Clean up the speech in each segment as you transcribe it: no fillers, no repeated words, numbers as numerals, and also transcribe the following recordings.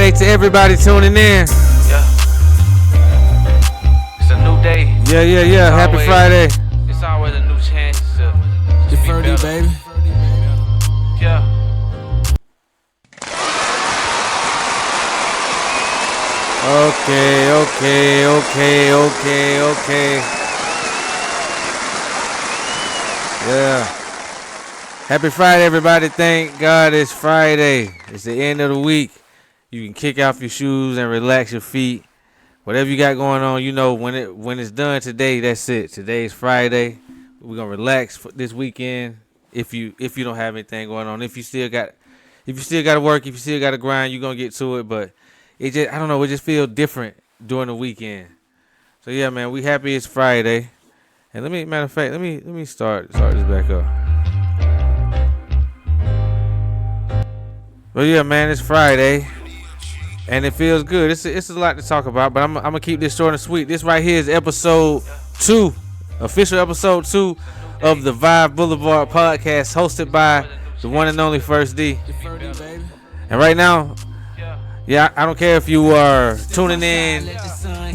Friday to everybody tuning in. Yeah. It's a new day. Yeah. Happy Friday. It's always a new chance to just be Blvd, better. baby. Yeah. Okay. Yeah. Happy Friday, everybody. Thank God it's Friday. It's the end of the week. You can kick off your shoes and relax your feet. Whatever you got going on, you know, when it's done today, that's it. Today's Friday. We're gonna relax for this weekend. If you don't have anything going on, if you still got to work, if you still got to grind, you're gonna get to it. But it just feels different during the weekend. So yeah, man, we happy it's Friday. And let me start this back up. But yeah, man, it's Friday, and it feels good. It's a lot to talk about, but I'm gonna keep this short and sweet. This right here is episode 2, official episode 2 of the Vibes Blvd Podcast, hosted by the one and only First D. And right now, yeah, I don't care if you are tuning in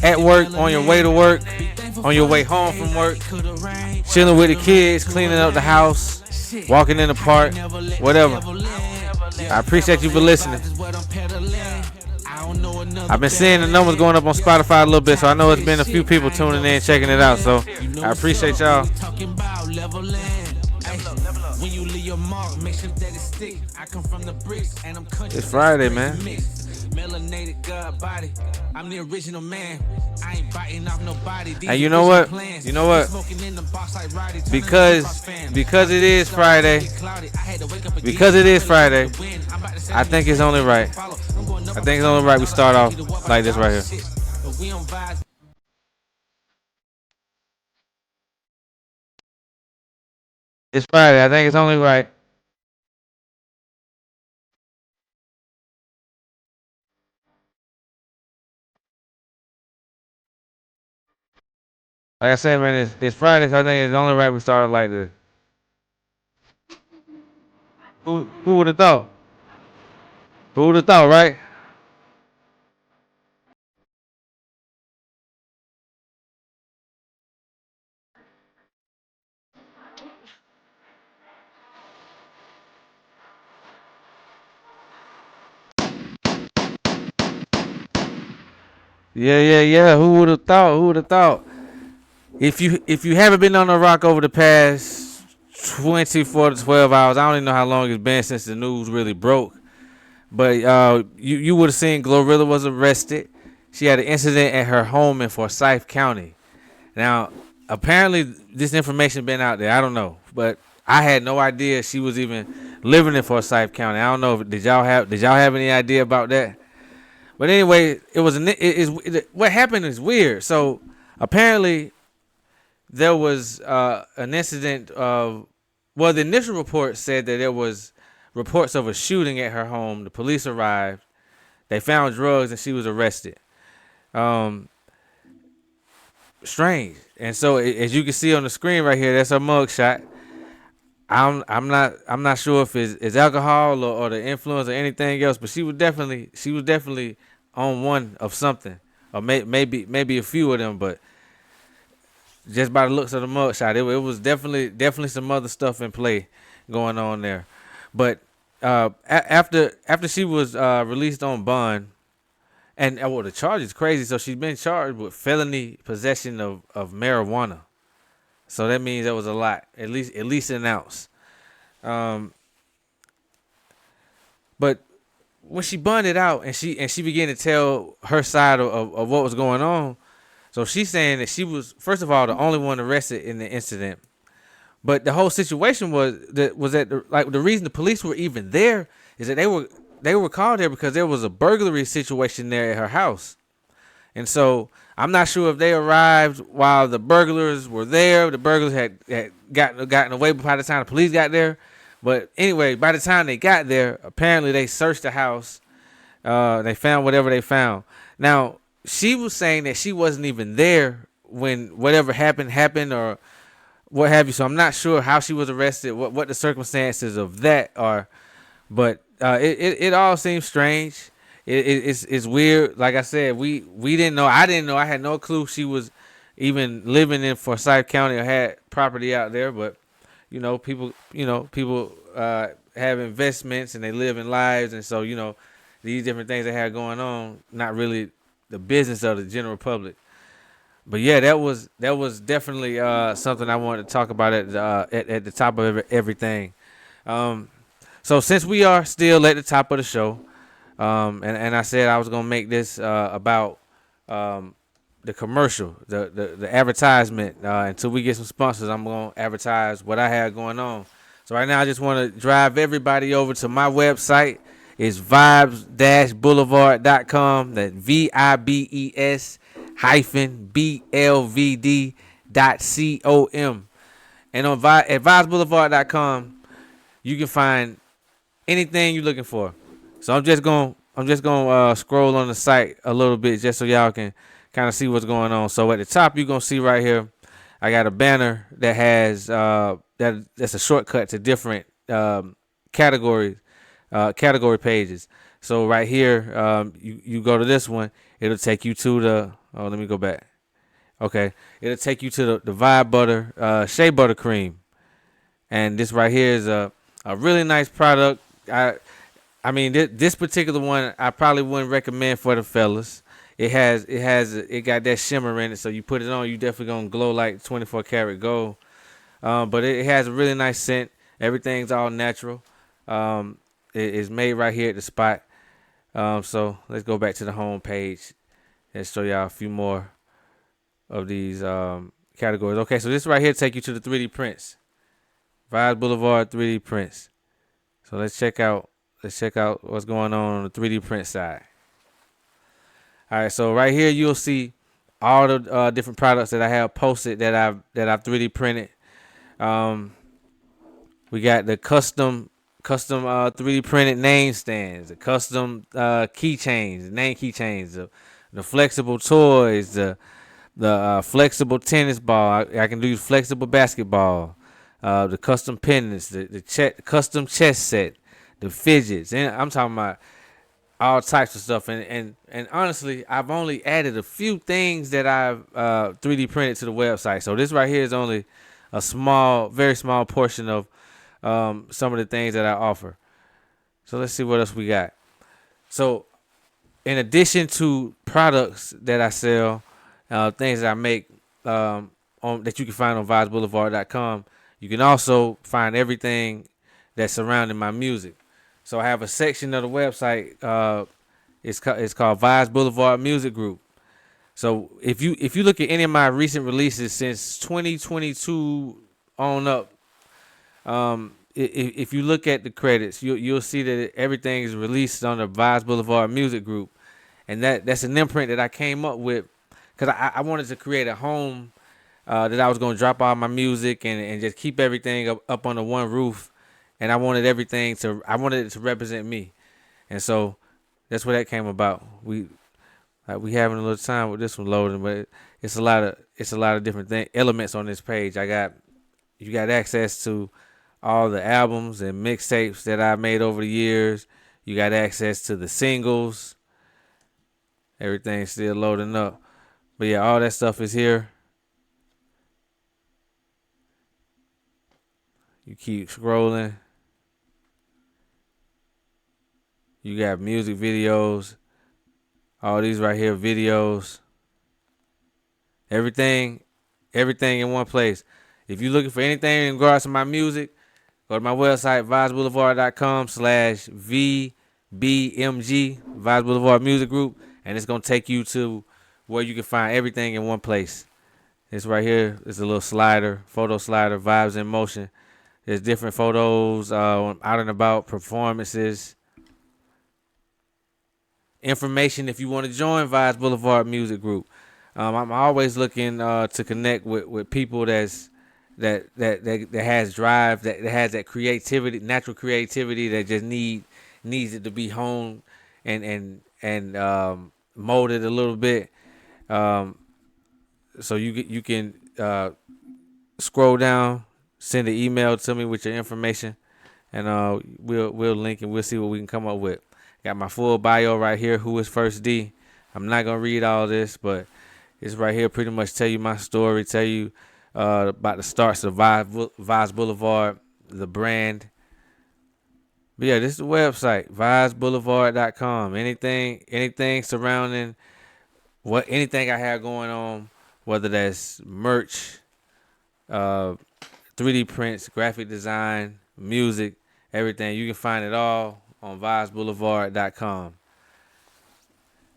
at work, on your way to work, on your way home from work, chilling with the kids, cleaning up the house, walking in the park, whatever. I appreciate you for listening. I've been seeing the numbers going up on Spotify a little bit, so I know it's been a few people tuning in, checking it out. So I appreciate y'all. It's Friday, man. I'm the original man. I ain't biting off nobody. And you know what? Because it is Friday. I think it's only right. We start off like this right here. It's Friday. I think it's only right. Like I said, man, it's Friday, so I think it's only right we start like this. Who would have thought? Right? Yeah. Who would have thought? If you haven't been on the rock over the past 24 to 12 hours, I don't even know how long it's been since the news really broke. But you would have seen Glorilla was arrested. She had an incident at her home in Forsyth County. Now, apparently this information been out there. I don't know, but I had no idea she was even living in Forsyth County. I don't know. Did y'all have any idea about that? But anyway, what happened is weird. So apparently there was an incident of, well, the initial report said that there was reports of a shooting at her home. The police arrived. They found drugs and she was arrested. Strange. And so as you can see on the screen right here, that's her mugshot. I'm not sure if it's alcohol or the influence or anything else, but she was definitely on one of something, or maybe a few of them, but just by the looks of the mugshot, it was definitely some other stuff in play going on there. But after she was released on bond, and the charge is crazy. So she's been charged with felony possession of marijuana. So that means that was a lot, at least an ounce. But when she bonded out and she began to tell her side of what was going on, so she's saying that she was, first of all, the only one arrested in the incident. But the whole situation was that the reason the police were even there is that they were called there because there was a burglary situation there at her house. And so I'm not sure if they arrived while the burglars were there. The burglars had gotten away by the time the police got there. But anyway, by the time they got there, apparently they searched the house. They found whatever they found. Now, she was saying that she wasn't even there when whatever happened or what have you. So I'm not sure how she was arrested, what the circumstances of that are. But it all seems strange. it's weird. Like I said, we didn't know. I didn't know. I had no clue she was even living in Forsyth County or had property out there. But people have investments and they live in lives, and so these different things they had going on, not really the business of the general public. But yeah, that was definitely something I wanted to talk about at the top of everything. So since we are still at the top of the show, and I said I was gonna make this about the commercial, the advertisement. Until we get some sponsors, I'm gonna advertise what I have going on. So right now, I just want to drive everybody over to my website. It's Vibes-Blvd.com. That's VIBES-BLVD.com. And at Vibes-Blvd.com, you can find anything you're looking for. So I'm just gonna scroll on the site a little bit just so y'all can kind of see what's going on. So at the top, you're gonna see right here, I got a banner that has that's a shortcut to different category pages. So right here, you go to this one, it'll take you to the. Oh, let me go back. Okay, it'll take you to the Vibe Butter Shea Butter Cream, and this right here is a really nice product. I mean, this particular one I probably wouldn't recommend for the fellas. It got that shimmer in it, so you put it on, you definitely gonna glow like 24 karat gold. But it has a really nice scent. Everything's all natural. It is made right here at the spot. So let's go back to the home page and show y'all a few more of these categories. Okay, so this right here take you to the 3D prints. Vides Blvd 3D prints. So let's check out what's going on the 3D print side. All right, so right here you'll see all the different products that I have posted that I've 3D printed. We got the custom 3D printed name stands, the custom keychains, name keychains, the flexible toys, the flexible tennis ball. I can do flexible basketball, the custom pendants, the custom chess set, the fidgets, and I'm talking about all types of stuff. And honestly, I've only added a few things that I've 3D printed to the website. So this right here is only a very small portion of some of the things that I offer. So let's see what else we got. So in addition to products that I sell, things that I make that you can find on VibesBlvd.com, you can also find everything that's surrounding my music. So I have a section of the website. It's called Vides Blvd Music Group. So if you look at any of my recent releases since 2022 on up, if you look at the credits, you'll see that everything is released on the Vides Blvd Music Group, and that's an imprint that I came up with because I wanted to create a home that I was going to drop all my music and just keep everything up under one roof. And I wanted it to represent me. And so that's where that came about. We having a little time with this one loading, but it's a lot of different elements on this page. You got access to all the albums and mixtapes that I made over the years. You got access to the singles. Everything's still loading up. But yeah, all that stuff is here. You keep scrolling. You got music videos. All these right here, videos. Everything in one place. If you're looking for anything in regards to my music, go to my website, videsblvd.com/VBMG, Vides Blvd Music Group, and it's going to take you to where you can find everything in one place. This right here is a little photo slider, Vibes in Motion. There's different photos out and about, performances, information if you want to join Vides Blvd Music Group. I'm always looking to connect with people that has drive, that has that creativity, natural creativity that just needs it to be honed and molded a little bit. So you can scroll down, send an email to me with your information, and we'll link and we'll see what we can come up with. Got my full bio right here. Who is First D? I'm not gonna read all this, but it's right here. Pretty much tell you my story. Tell you about the starts of Vides Blvd, the brand. But yeah, this is the website, videsblvd.com. Anything surrounding anything I have going on, whether that's merch, 3D prints, graphic design, music, everything. You can find it all on videsblvd.com.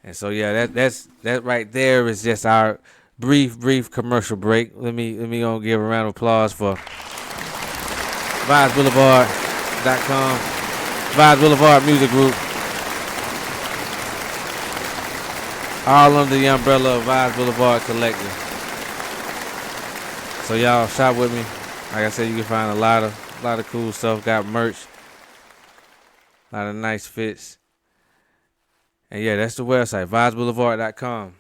And so yeah, that right there is just our brief commercial break. Let me go give a round of applause for videsblvd.com, Vides Blvd Music Group, all under the umbrella of Vides Blvd Collective. So y'all shop with me. Like I said, you can find a lot of cool stuff. Got merch, a lot of nice fits. And yeah, that's the website, videsblvd.com.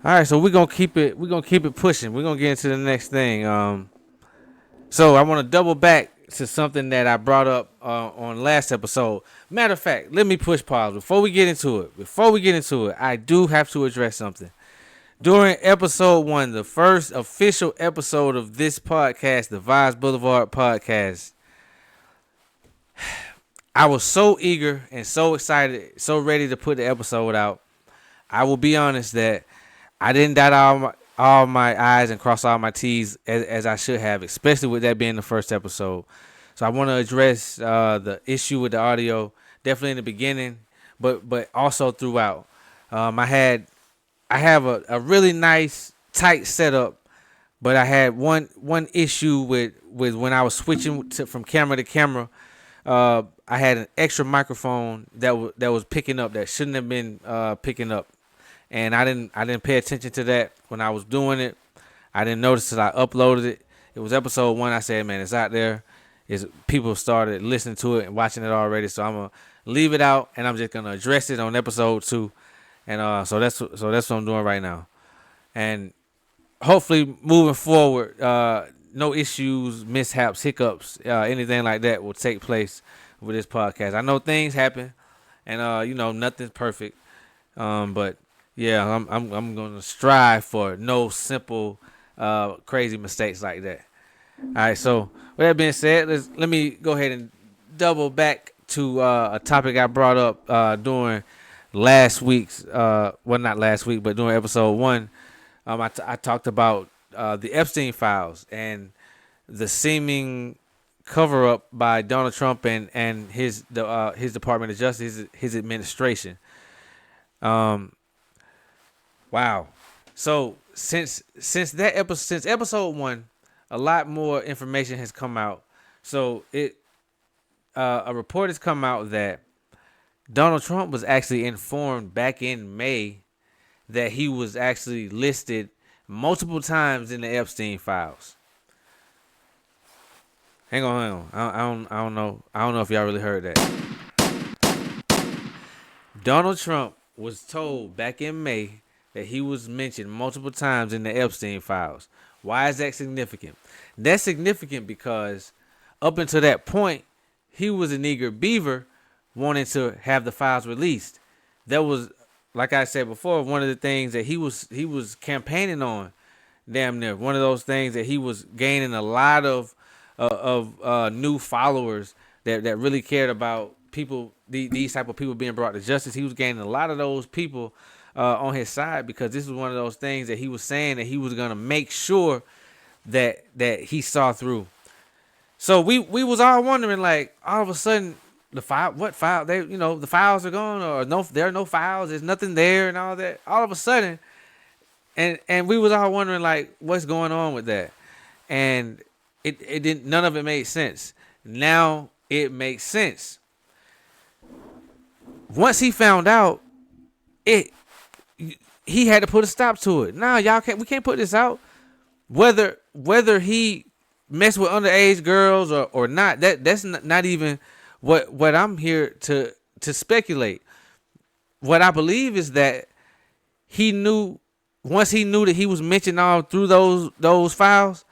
All right, so we're gonna keep it pushing. We're gonna get into the next thing. So I want to double back to something that I brought up on last episode. Matter of fact, let me push pause before we get into it. I do have to address something. During episode 1, the first official episode of this podcast, the Vides Blvd Podcast, I was so eager and so excited, so ready to put the episode out. I will be honest that I didn't dot all my I's and cross all my T's as I should have, especially with that being the first episode. So I want to address the issue with the audio, definitely in the beginning, but also throughout. I have a really nice tight setup, but I had one issue with when I was switching from camera to camera. I had an extra microphone that was picking up that shouldn't have been picking up, and I didn't pay attention to that when I was doing it. I didn't notice that I uploaded it. It was episode 1. I said, man, it's out there. People started listening to it and watching it already, so I'm gonna leave it out and I'm just gonna address it on episode 2. And so that's what I'm doing right now. And hopefully moving forward, no issues, mishaps, hiccups, anything like that will take place with this podcast. I know things happen, and nothing's perfect. But yeah, I'm gonna strive for no simple, crazy mistakes like that. All right. So with that being said, let me go ahead and double back to a topic I brought up during last week's, not last week, but during episode 1. I talked about the Epstein files and the seeming cover up by Donald Trump and his Department of Justice, his administration. Wow. So since episode 1, a lot more information has come out. So a report has come out that Donald Trump was actually informed back in May that he was actually listed multiple times in the Epstein files. Hang on. I don't know if y'all really heard that. Donald Trump was told back in May that he was mentioned multiple times in the Epstein files. Why is that significant? That's significant because up until that point, he was an eager beaver wanting to have the files released. That was, like I said before, one of the things that he was campaigning on, damn near. One of those things that he was gaining a lot of new followers that really cared about people, these type of people being brought to justice. He was gaining a lot of those people on his side because this was one of those things that he was saying that he was gonna make sure that he saw through. So we was all wondering, like, all of a sudden, the file, what file? The files are gone, or no, there are no files. There's nothing there, and all that. All of a sudden, and we was all wondering, like, what's going on with that? And it didn't. None of it made sense. Now it makes sense. Once he found out, he had to put a stop to it. Nah, we can't put this out. Whether he messed with underage girls or not, that's not even what I'm here to speculate. What I believe is that he knew, once he knew that he was mentioned all through those files,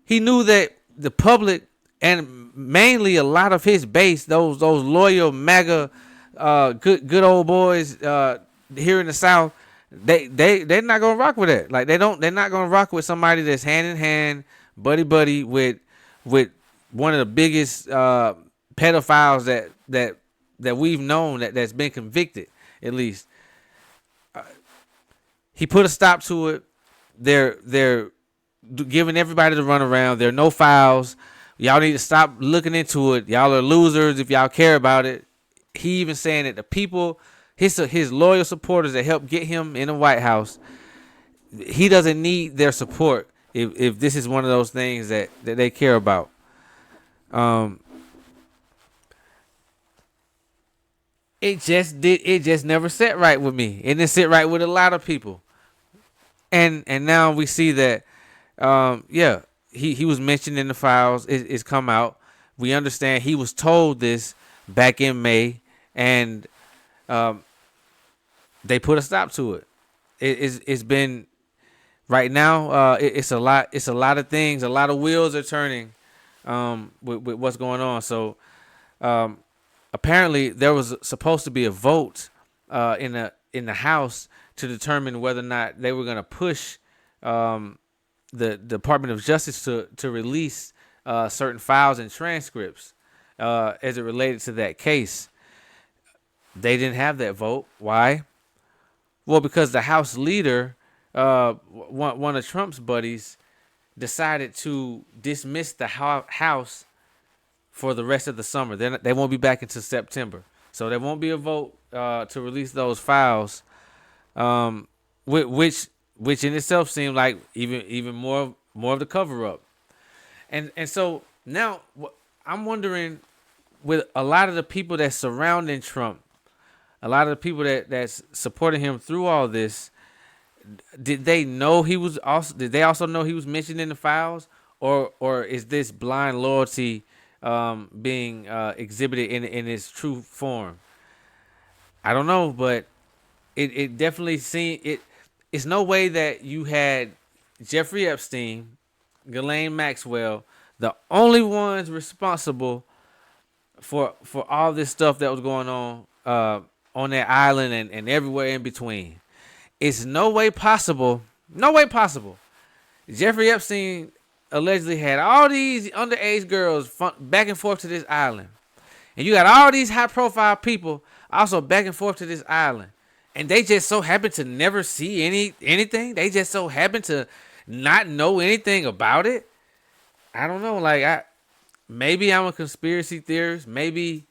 he knew that the public and mainly a lot of his base, those loyal MAGA, good old boys here in the South, they're not gonna rock with that. Like they're not gonna rock with somebody that's hand in hand, buddy with one of the biggest pedophiles that we've known that's been convicted, at least. He put a stop to it. They're giving everybody the run around. There are no files. Y'all need to stop looking into it. Y'all are losers if y'all care about it. He even saying that the people, his loyal supporters that helped get him in the White House, he doesn't need their support if this is one of those things that they care about. It just never set right with me. It didn't sit right with a lot of people. And now we see that he was mentioned in the files. It's come out. We understand he was told this back in May, and they put a stop to it. It's been right now. It's a lot. It's a lot of things. A lot of wheels are turning with what's going on. So apparently there was supposed to be a vote in the House to determine whether or not they were going to push the Department of Justice to release certain files and transcripts as it related to that case. They didn't have that vote. Why? Well, because the House leader, one of Trump's buddies, decided to dismiss the House for the rest of the summer. They won't be back until September. So there won't be a vote to release those files, which in itself seemed like even more of the cover up. And so now I'm wondering, with a lot of the people that's surrounding Trump, a lot of the people that's supporting him through all this, did they also know he was mentioned in the files, or is this blind loyalty being exhibited in its true form? I don't know, but it definitely seemed it's no way that you had Jeffrey Epstein, Ghislaine Maxwell, the only ones responsible for all this stuff that was going on that island and everywhere in between. It's no way possible. Jeffrey Epstein allegedly had all these underage girls back and forth to this island. And you got all these high-profile people also back and forth to this island. And they just so happen to never see anything. They just so happen to not know anything about it. I don't know. Maybe I'm a conspiracy theorist. Maybe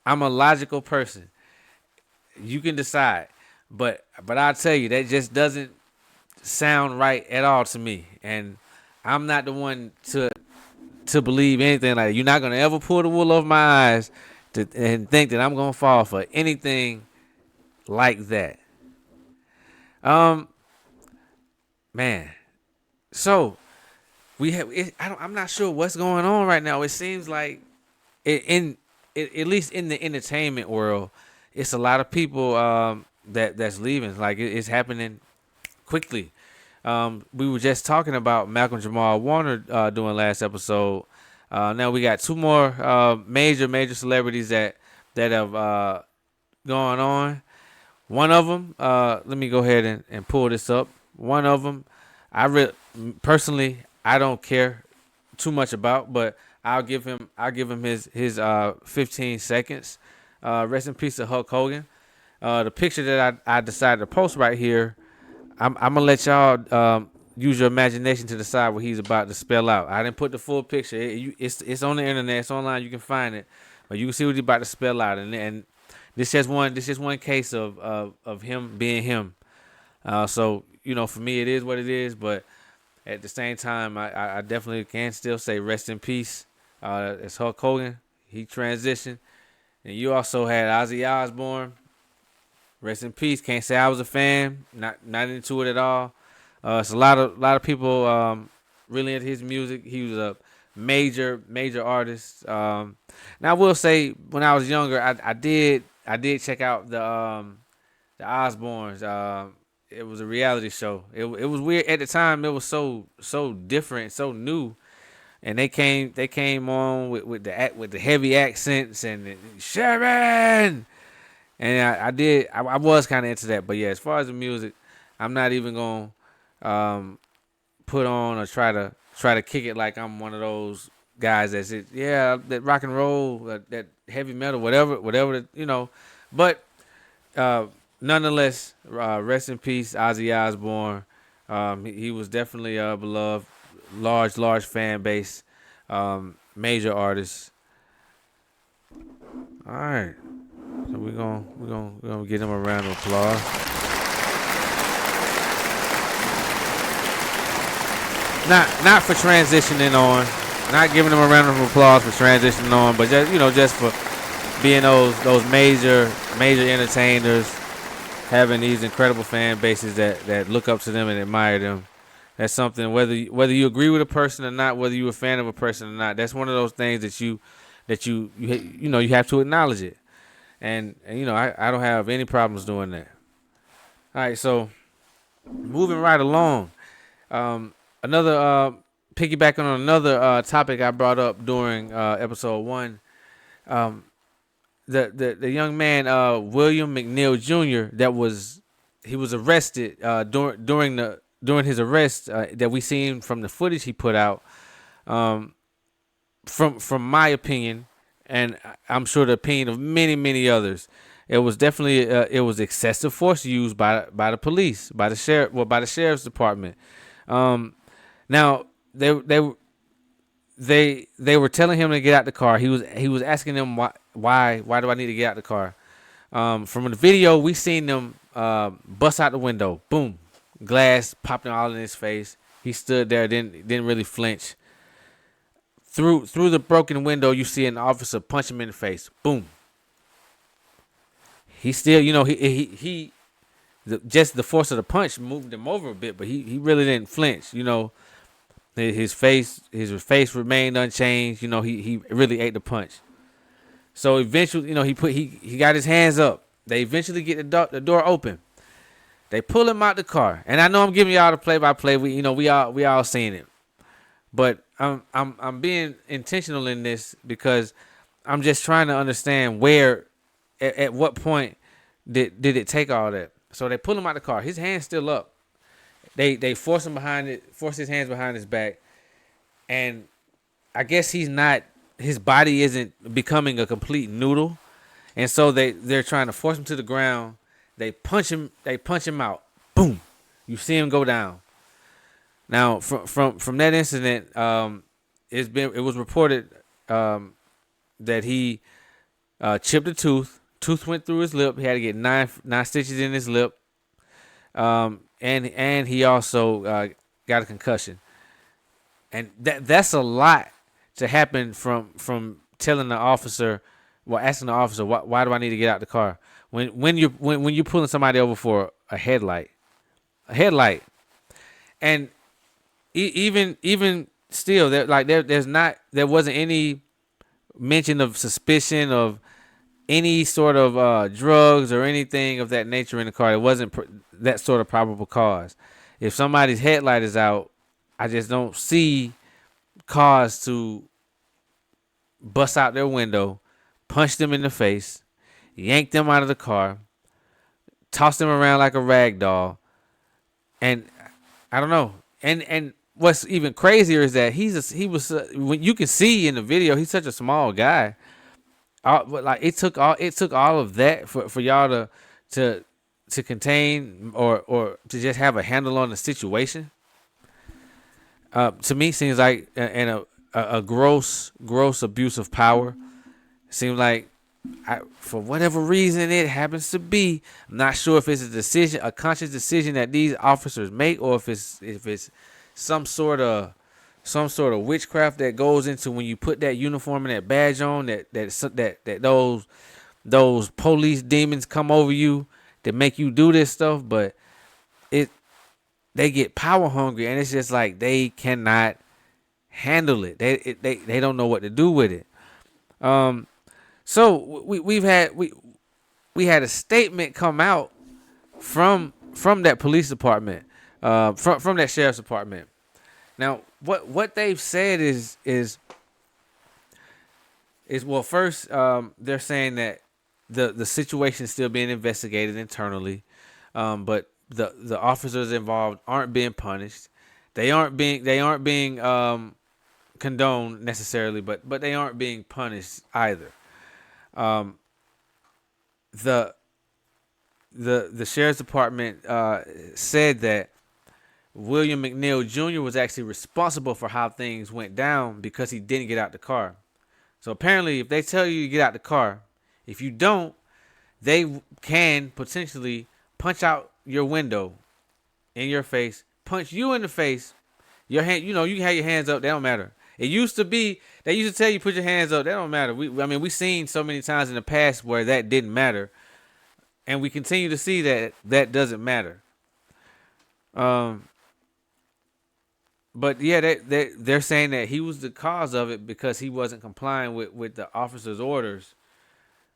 I'm a logical person. You can decide. But I'll tell you, that just doesn't sound right at all to me. And I'm not the one to believe anything like that. You're not going to ever pull the wool over my eyes and think that I'm going to fall for anything like that. Man. So I'm not sure what's going on right now. It seems like at least in the entertainment world, it's a lot of people that's leaving. Like it's happening quickly. We were just talking about Malcolm Jamal Warner doing last episode. Now we got two more major celebrities that have gone on. One of them, let me go ahead and pull this up. One of them, personally, I don't care too much about, but I'll give him his 15 seconds. Rest in peace to Hulk Hogan. The picture that I decided to post right here, I'm gonna let y'all use your imagination to decide what he's about to spell out. I didn't put the full picture. It's on the internet. It's online. You can find it, but you can see what he's about to spell out. And this is one case of him being him. So for me, it is what it is. But at the same time, I definitely can still say rest in peace. It's Hulk Hogan. He transitioned, and you also had Ozzy Osbourne. Rest in peace. Can't say I was a fan. Not into it at all. It's a lot of people really into his music. He was a major artist. Now I will say, when I was younger, I did check out the Osbournes. It was a reality show. It was weird at the time. It was so different, so new. and they came on with the heavy accents and Sharon, and I was kind of into that. But yeah, as far as the music, I'm not even gonna put on or try to kick it like I'm one of those guys that said, yeah, that rock and roll, that heavy metal, whatever, But nonetheless, rest in peace, Ozzy Osbourne. He was definitely beloved, large fan base, major artist. All right, so we're gonna give him a round of applause. Not for transitioning on, not giving him a round of applause for transitioning on, but just for being those major entertainers, having these incredible fan bases that look up to them and admire them. That's something, whether you agree with a person or not, whether you're a fan of a person or not. That's one of those things that you have to acknowledge it, and I don't have any problems doing that. All right, so moving right along. Another piggyback on another topic I brought up during episode 1. The young man William McNeil Jr. he was arrested during his arrest that we seen from the footage he put out. From my opinion, and I'm sure the opinion of many others, it was definitely it was excessive force used by the police, by the sheriff's department. Now they were telling him to get out the car. He was asking them why do I need to get out the car? From the video we seen them bust out the window, boom, glass popping all in his face. He stood there, didn't really flinch. Through the broken window, you see an officer punch him in the face, boom. He still, he just the force of the punch moved him over a bit, but he really didn't flinch. His face remained unchanged. He really ate the punch. So eventually, he got his hands up. They eventually get the door open. They pull him out the car, and I know I'm giving y'all the play-by-play. We all seen it, but I'm being intentional in this because I'm just trying to understand where, at what point did it take all that. So they pull him out the car. His hand's still up. They force his hands behind his back, and I guess his body isn't becoming a complete noodle, and so they're trying to force him to the ground. They punch him out. Boom. You see him go down. Now from that incident, it was reported that he chipped a tooth. Tooth went through his lip. He had to get nine stitches in his lip. And he also got a concussion, and that's a lot to happen from telling the officer, asking the officer, why do I need to get out the car when you're pulling somebody over for a headlight, and even still there wasn't any mention of suspicion of any sort of drugs or anything of that nature in the car. It wasn't that sort of probable cause. If somebody's headlight is out, I just don't see cause to bust out their window, punch them in the face, yank them out of the car, toss them around like a rag doll, and I don't know. And what's even crazier is that when you can see in the video, he's such a small guy. It took all of that for y'all to contain or to just have a handle on the situation. To me, seems like a gross abuse of power. Seems like for whatever reason it happens to be, I'm not sure if it's a conscious decision that these officers make, or if it's some sort of witchcraft that goes into when you put that uniform and that badge on, that those police demons come over you to make you do this stuff. But they get power hungry, and it's just like they cannot handle it. They don't know what to do with it. So we had a statement come out from that police department, from that sheriff's department. Now, what they've said is well, first, they're saying that the situation is still being investigated internally, but the officers involved aren't being punished. They aren't being condoned necessarily, but they aren't being punished either. Um, the the sheriff's department said that William McNeil Jr. was actually responsible for how things went down because he didn't get out the car. So apparently, if they tell you to get out the car, if you don't, they can potentially punch out your window in your face, punch you in the face. Your hand, you can have your hands up. They don't matter. It used to be they used to tell you put your hands up. That don't matter. We've seen so many times in the past where that didn't matter, and we continue to see that doesn't matter. But yeah, they're saying that he was the cause of it because he wasn't complying with the officer's orders,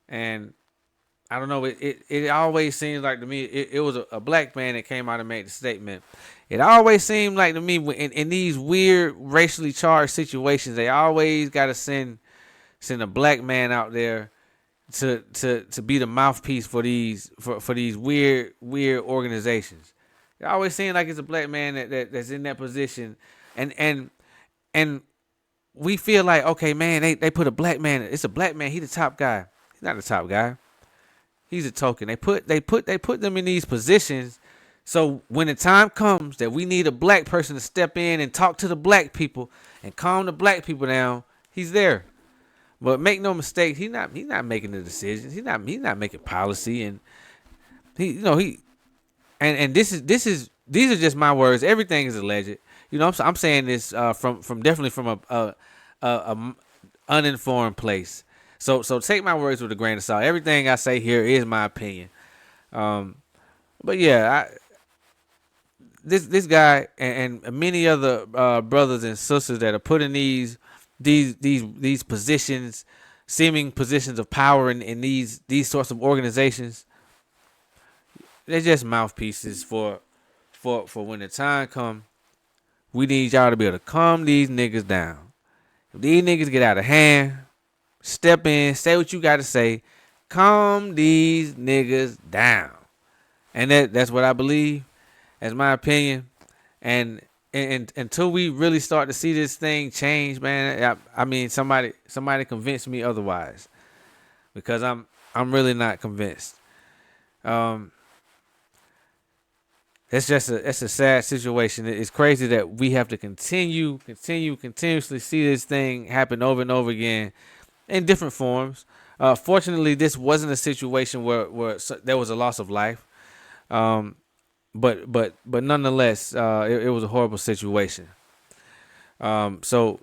and I don't know. It always seems like to me it was a black man that came out and made the statement. It always seemed like to me in these weird racially charged situations, they always got to send a black man out there to be the mouthpiece for these weird organizations. It always seems like it's a black man that's in that position, and we feel like, okay, man, they put a black man. It's a black man. He the top guy. He's not the top guy. He's a token. They put them in these positions, so when the time comes that we need a black person to step in and talk to the black people and calm the black people down, he's there. But make no mistake, he's not making the decisions. He's not making policy, and he and this is these are just my words. Everything is alleged. I'm saying this from definitely from a uninformed place. So take my words with a grain of salt. Everything I say here is my opinion. But yeah, this guy and many other brothers and sisters that are put in these positions, seeming positions of power in these sorts of organizations, they're just mouthpieces for when the time comes. We need y'all to be able to calm these niggas down. If these niggas get out of hand, step in, say what you got to say, calm these niggas down. And that's what I believe. That's my opinion. And until we really start to see this thing change, man, somebody convince me otherwise, because I'm really not convinced. It's a sad situation. It's crazy that we have to continuously see this thing happen over and over again in different forms. Fortunately, this wasn't a situation where there was a loss of life. But nonetheless, it was a horrible situation. So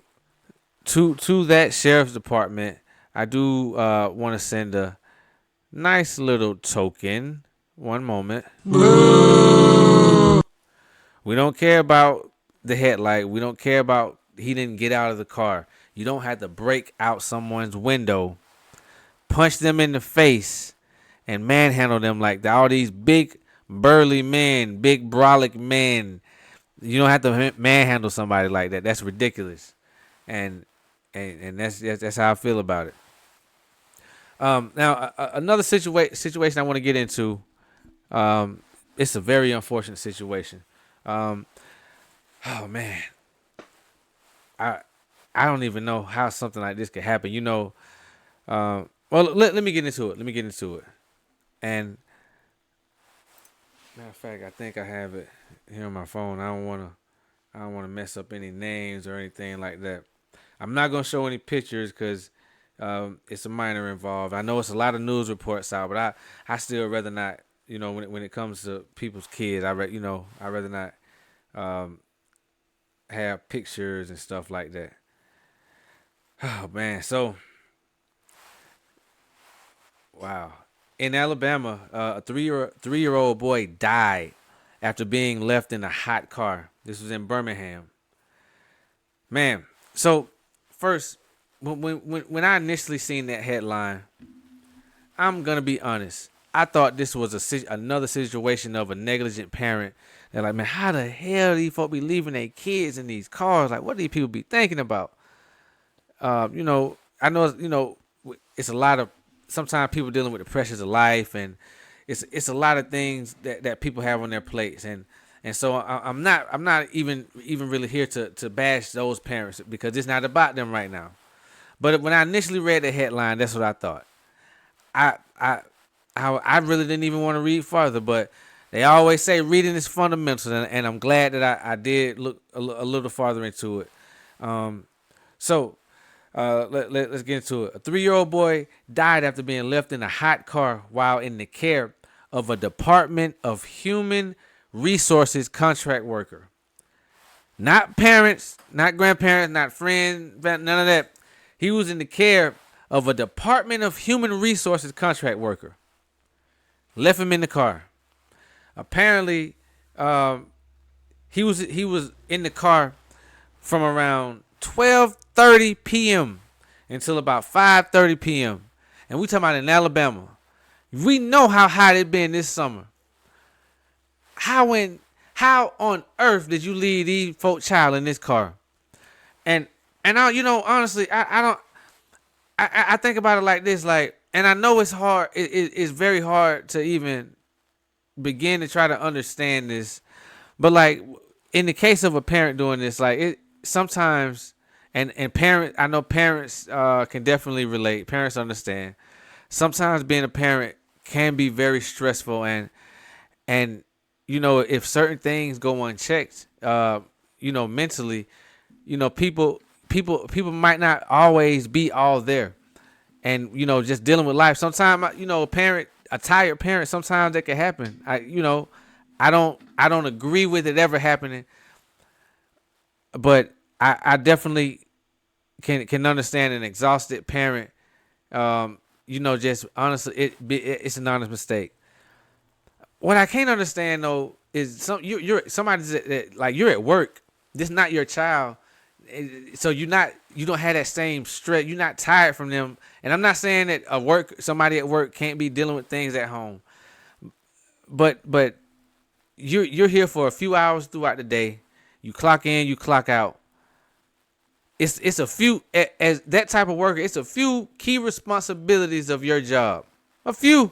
to that sheriff's department, I do want to send a nice little token. One moment. We don't care about the headlight. We don't care about he didn't get out of the car. You don't have to break out someone's window, punch them in the face, and manhandle them like all these big burly men, big brolic men. You don't have to manhandle somebody like that. That's ridiculous, and that's how I feel about it. Now another situation I want to get into. It's a very unfortunate situation. Oh man, I don't even know how something like this could happen. Well, let me get into it. And matter of fact, I think I have it here on my phone. I don't want to mess up any names or anything like that. I'm not gonna show any pictures because it's a minor involved. I know it's a lot of news reports out, but I still rather not. When it comes to people's kids, I'd rather not have pictures and stuff like that. Oh man, so wow. In Alabama, a three-year-old boy died after being left in a hot car. This was in Birmingham. Man, so first, when I initially seen that headline, I'm gonna be honest. I thought this was another situation of a negligent parent They're like, man, how the hell these folk be leaving their kids in these cars? Like, what do these people be thinking about? You know, I know, you know, it's a lot of, sometimes people dealing with the pressures of life, and it's a lot of things that people have on their plates. And so I'm not even really here to bash those parents, because it's not about them right now. But when I initially read the headline, that's what I thought. I really didn't even want to read further, but they always say reading is fundamental, and I'm glad that I did look a little farther into it. So let's get into it. A 3-year-old boy died after being left in a hot car while in the care of a Department of Human Resources contract worker. Not parents, not grandparents, not friends, none of that. He was in the care of a Department of Human Resources contract worker. Left him in the car. Apparently, he was in the car from around 12:30 p.m. until about 5:30 p.m. And we talking about in Alabama. We know how hot it been this summer. How on earth did you leave these folk child in this car? And honestly, I think about it like this, like, and I know it's hard. It's very hard to even begin to try to understand this, but like in the case of a parent doing this, like it sometimes, and parent, I know parents can definitely relate. Parents understand. Sometimes being a parent can be very stressful, and if certain things go unchecked, mentally, people might not always be all there, and just dealing with life. Sometimes a tired parent, sometimes that can happen. I don't agree with it ever happening, but I definitely can understand an exhausted parent. Just honestly, it's an honest mistake. What I can't understand though is you're somebody's that, like, you're at work. This is not your child, so you don't have that same stress. You're not tired from them. And I'm not saying that somebody at work can't be dealing with things at home, but you're here for a few hours throughout the day. You clock in, you clock out. It's a few, as that type of worker, it's a few key responsibilities of your job. A few.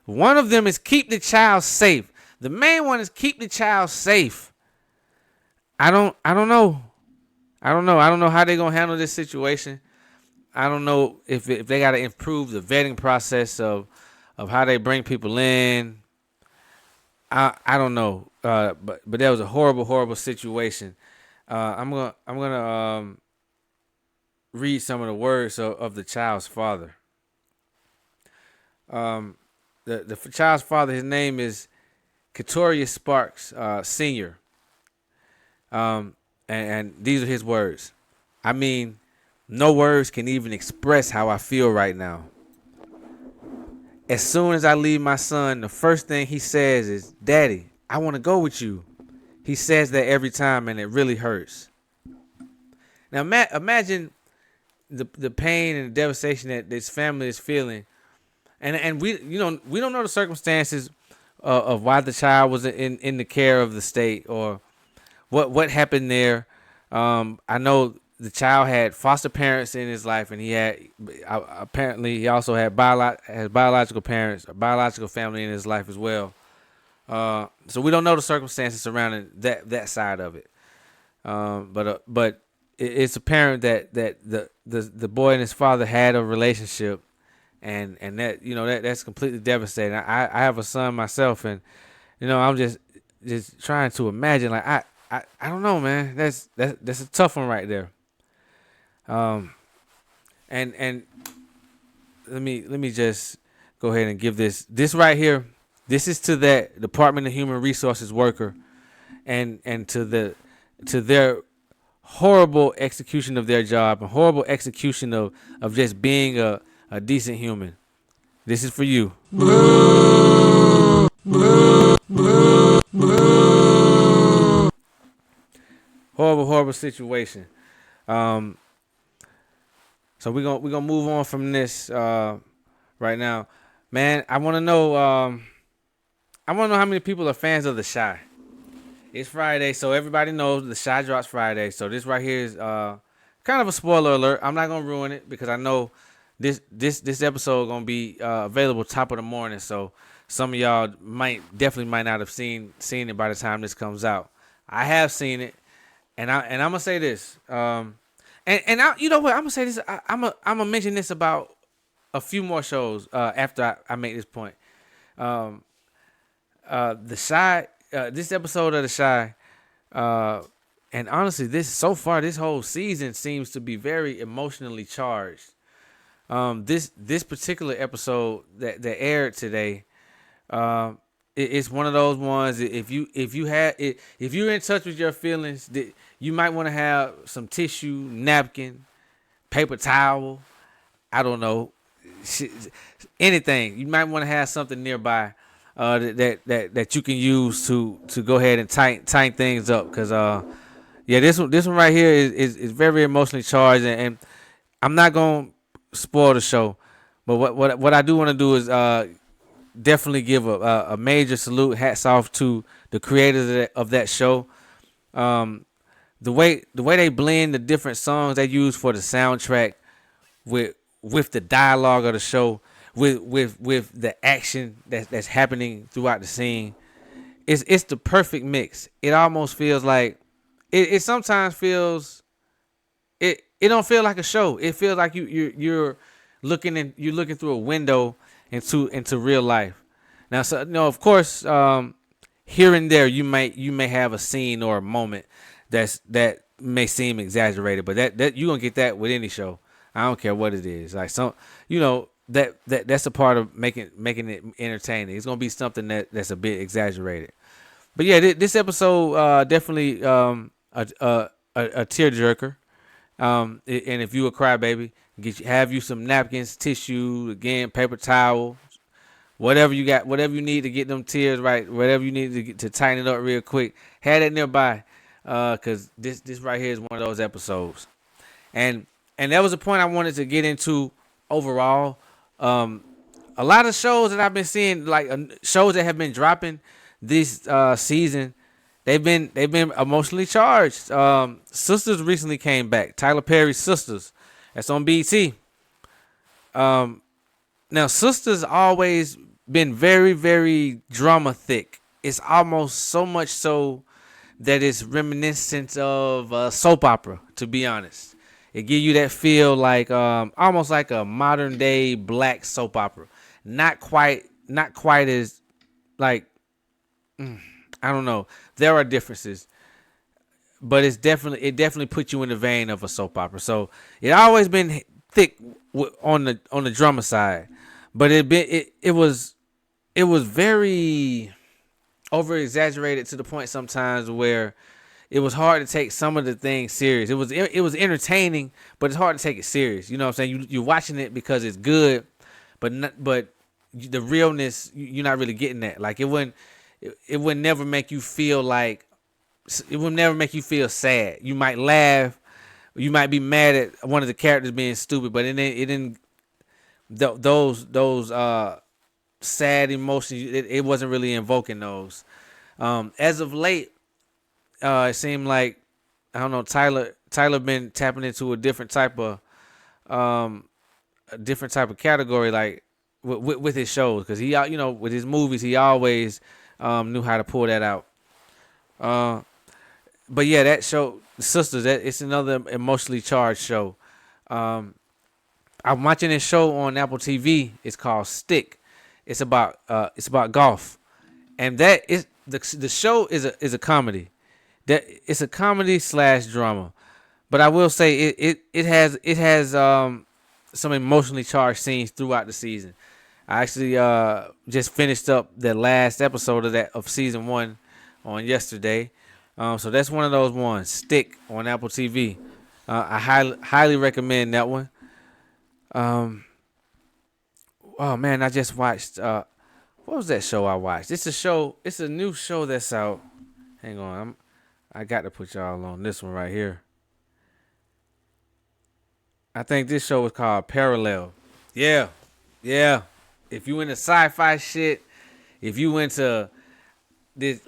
One of them is keep the child safe. The main one is keep the child safe. I don't know. I don't know how they're gonna handle this situation. I don't know if they gotta improve the vetting process of how they bring people in. I don't know. But that was a horrible situation. I'm gonna read some of the words of the child's father. The child's father, his name is Katorius Sparks Sr. And these are his words. I mean, no words can even express how I feel right now. As soon as I leave my son, the first thing he says is, "Daddy, I want to go with you." He says that every time, and it really hurts. Now imagine the pain and the devastation that this family is feeling, and we don't know the circumstances of why the child was in the care of the state, or what happened there. I know the child had foster parents in his life, and he had apparently he also had biological parents or biological family in his life as well. So we don't know the circumstances surrounding that side of it. But it's apparent that the boy and his father had a relationship, and that that's completely devastating. I have a son myself, and I'm just trying to imagine. Like I don't know, man. That's a tough one right there. And let me just go ahead and give this right here. This is to that Department of Human Resources worker, and to their horrible execution of their job, and horrible execution of just being a decent human. This is for you. Horrible situation. So we're gonna move on from this right now, man. I want to know how many people are fans of The Chi. It's Friday, so everybody knows the Shy drops Friday. So this right here is kind of a spoiler alert. I'm not gonna ruin it because I know this episode gonna be available top of the morning. So some of y'all definitely might not have seen it by the time this comes out. I have seen it, and I'm gonna say this. You know what? I'm gonna say this. I'm gonna mention this about a few more shows after I make this point. The Shy, this episode of the Shy, and honestly, this whole season seems to be very emotionally charged. This particular episode that aired today, it's one of those ones. If you're in touch with your feelings, you might want to have some tissue, napkin, paper towel. I don't know, anything. You might want to have something nearby that you can use to go ahead and tighten things up. Cause this one right here is very emotionally charged, and I'm not gonna spoil the show, but what I do want to do is definitely give a major salute, hats off to the creators of that show. The way they blend the different songs they use for the soundtrack with the dialogue of the show, with the action that's happening throughout the scene, it's the perfect mix. It almost feels like it sometimes feels it don't feel like a show. It feels like you're looking through a window into real life. Now, so of course, here and there you may have a scene or a moment that may seem exaggerated, but that you're gonna get that with any show. I don't care what it is. Like that's a part of making it entertaining. It's gonna be something that's a bit exaggerated. But yeah, this episode definitely a tearjerker. And if you a crybaby, have you some napkins, tissue, again, paper towel, whatever you got, whatever you need to get them tears right, whatever you need to tighten it up real quick. Have that nearby, cause this right here is one of those episodes. And that was a point I wanted to get into overall. A lot of shows that I've been seeing, like shows that have been dropping this season, they've been emotionally charged. Sisters recently came back. Tyler Perry's Sisters, that's on BT. Now Sisters always been very, very drama thick. It's almost so much so that it's reminiscent of soap opera, to be honest. It give you that feel like almost like a modern day black soap opera. Not quite as like I don't know. There are differences, but it definitely puts you in the vein of a soap opera. So it always been thick on the drama side, but it was very over exaggerated to the point sometimes where it was hard to take some of the things serious. It was entertaining, but it's hard to take it serious. You know what I'm saying? You're watching it because it's good, but the realness, you're not really getting that. Like it would never make you feel like, it would never make you feel sad. You might laugh, you might be mad at one of the characters being stupid, but it didn't those sad emotions. It wasn't really invoking those. As of late, it seemed like, I don't know, Tyler been tapping into a different type of category, like with his shows, because he, with his movies, he always knew how to pull that out. But yeah, that show, Sisters, it's another emotionally charged show. I'm watching this show on Apple TV. It's called Stick. It's about golf, and that is the show is a comedy. That it's a comedy / drama, but I will say it has some emotionally charged scenes throughout the season. I actually just finished up the last episode of season 1 on yesterday, so that's one of those ones. Stick on Apple TV. I highly recommend that one. Oh man, I just watched. What was that show I watched? It's a new show that's out. Hang on, I got to put y'all on this one right here. I think this show was called Parallel. Yeah. If you into sci-fi shit, if you into this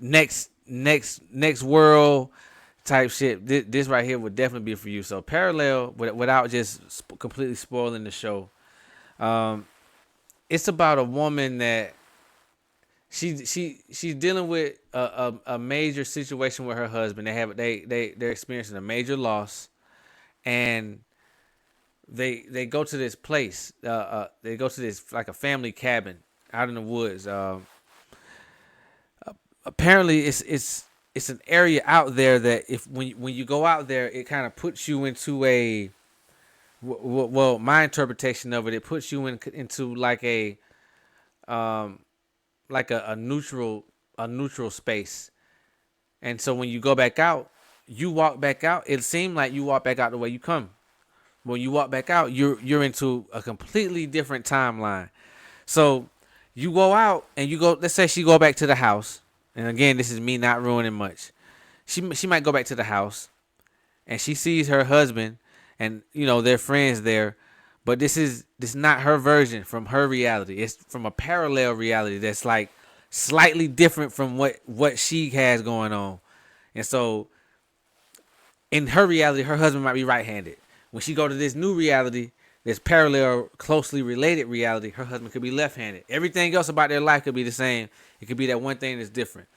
next next world type shit, this right here would definitely be for you. So parallel, without just completely spoiling the show. It's about a woman that she's dealing with a major situation with her husband. They're experiencing a major loss, and they go to this place. They go to this like a family cabin out in the woods. Apparently, it's an area out there that when you go out there, it kind of puts you into a well, my interpretation of it puts you into like a neutral space. And so when you go back out, you walk back out. It seemed like you walk back out the way you come. When you walk back out, you're into a completely different timeline. So you go out and you go. Let's say she go back to the house. And again, this is me not ruining much. She might go back to the house, and she sees her husband, and they're friends there. But this is not her version from her reality. It's from a parallel reality that's like slightly different from what she has going on. And so in her reality, her husband might be right-handed. When she go to this new reality, this parallel, closely related reality, her husband could be left-handed. Everything else about their life could be the same. It could be that one thing that's different.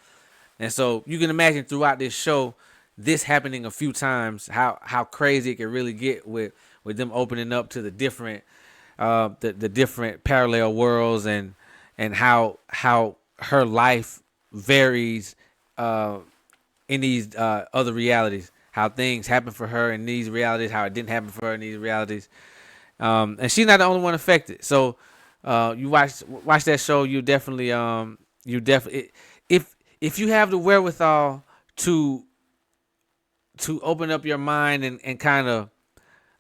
And so you can imagine throughout this show, this happening a few times, how crazy it can really get with them opening up to the different the different parallel worlds, and how her life varies in these other realities, how things happen for her in these realities, how it didn't happen for her in these realities. And she's not the only one affected. So you watch that show, you definitely if you have the wherewithal to open up your mind and kind of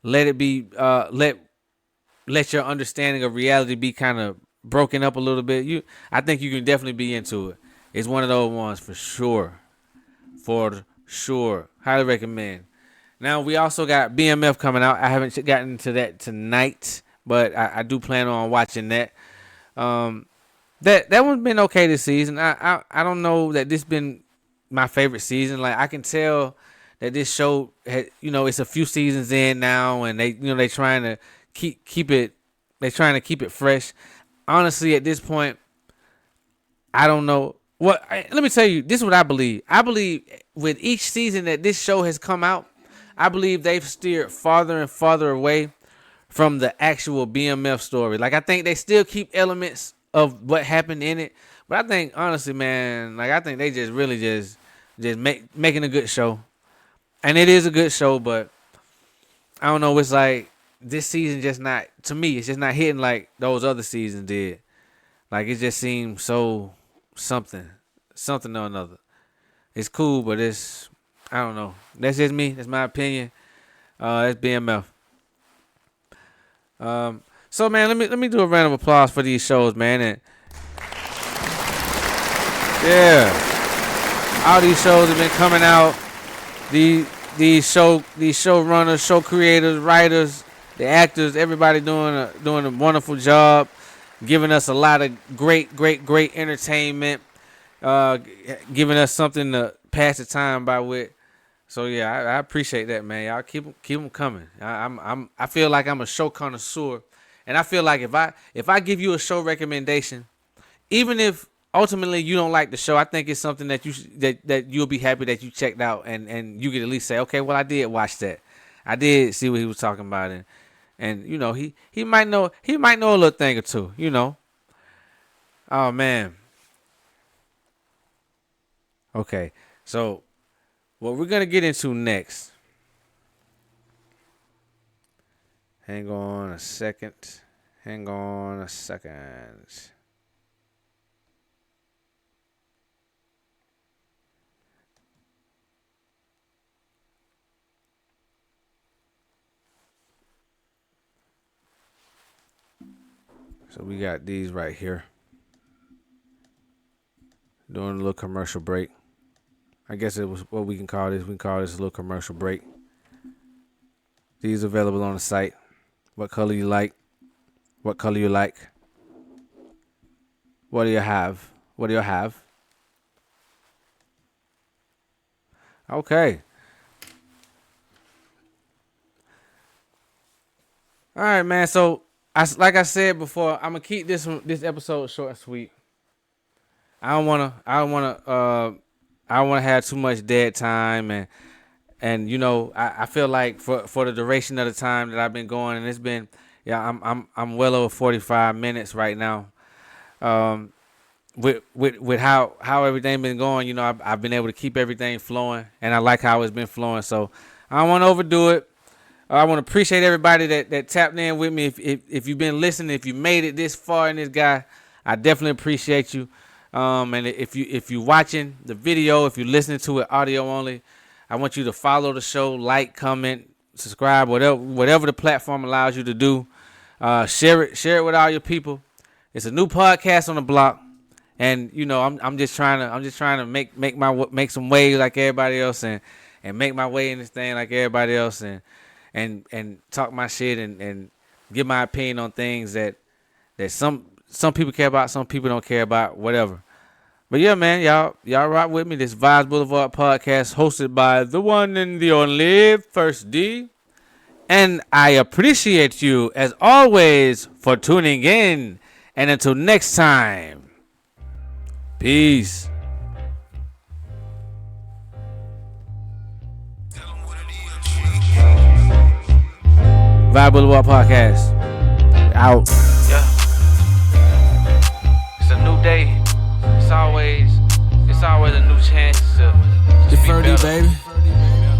let it be let your understanding of reality be kind of broken up a little bit, I think you can definitely be into it. It's one of those ones for sure. Highly recommend. Now we also got BMF coming out. I haven't gotten to that tonight, but I do plan on watching that. That one's been okay this season. I don't know that this been my favorite season. Like, I can tell that this show it's a few seasons in now, and they trying to keep it. They're trying to keep it fresh. Honestly, at this point, I don't know. Let me tell you, this is what I believe. I believe with each season that this show has come out, I believe they've steered farther and farther away from the actual BMF story. Like, I think they still keep elements of what happened in it, but I think, honestly, man, like, I think they just really just making a good show. And it is a good show, but I don't know. It's like this season just not, to me, it's just not hitting like those other seasons did. Like, it just seems so something or another. It's cool, but I don't know. That's just me. That's my opinion. It's BMF. So, man, let me do a round of applause for these shows, man. And yeah, all these shows have been coming out. These showrunners, show creators, writers, the actors, everybody doing a wonderful job, giving us a lot of great entertainment, giving us something to pass the time by with. So yeah, I appreciate that, man. Y'all keep them coming. I feel like I'm a show connoisseur, and I feel like if I give you a show recommendation, even if ultimately you don't like the show, I think it's something that you'll be happy that you checked out, and you could at least say, okay, well, I did watch that. I did see what he was talking about, and he might know a little thing or two, Oh man. Okay, so what we're gonna get into next. Hang on a second. So we got these right here. Doing a little commercial break. I guess it was what we can call this. We can call this a little commercial break. These are available on the site. What color you like? What color you like? What do you have? Okay. All right, man. So, like I said before, I'm gonna keep this episode short and sweet. I don't wanna have too much dead time, and you know, I feel like for the duration of the time that I've been going, and it's been, I'm well over 45 minutes right now. With how everything been going, you know, I've been able to keep everything flowing, and I like how it's been flowing. So I don't want to overdo it. I want to appreciate everybody that tapped in with me. If you've been listening, if you made it this far in this guy, I definitely appreciate you. And if you watching the video, if you're listening to it audio only, I want you to follow the show, like, comment, subscribe, whatever the platform allows you to do. Share it with all your people. It's a new podcast on the block, and you know I'm just trying to make some waves like everybody else, and make my way in this thing like everybody else, and talk my shit and give my opinion on things that some people care about, some people don't care about, whatever. But yeah, man, y'all rock with me. This Vides Blvd Podcast, hosted by the one and the only First D. And I appreciate you, as always, for tuning in. And until next time, peace. Vibes Blvd Podcast. Out. Yeah. It's a new day. It's always a new chance to just be Ferdy, better. baby.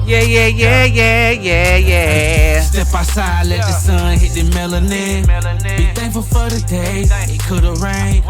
Yeah. Step outside, let the sun hit the melanin. Be thankful for the day. It could've rained.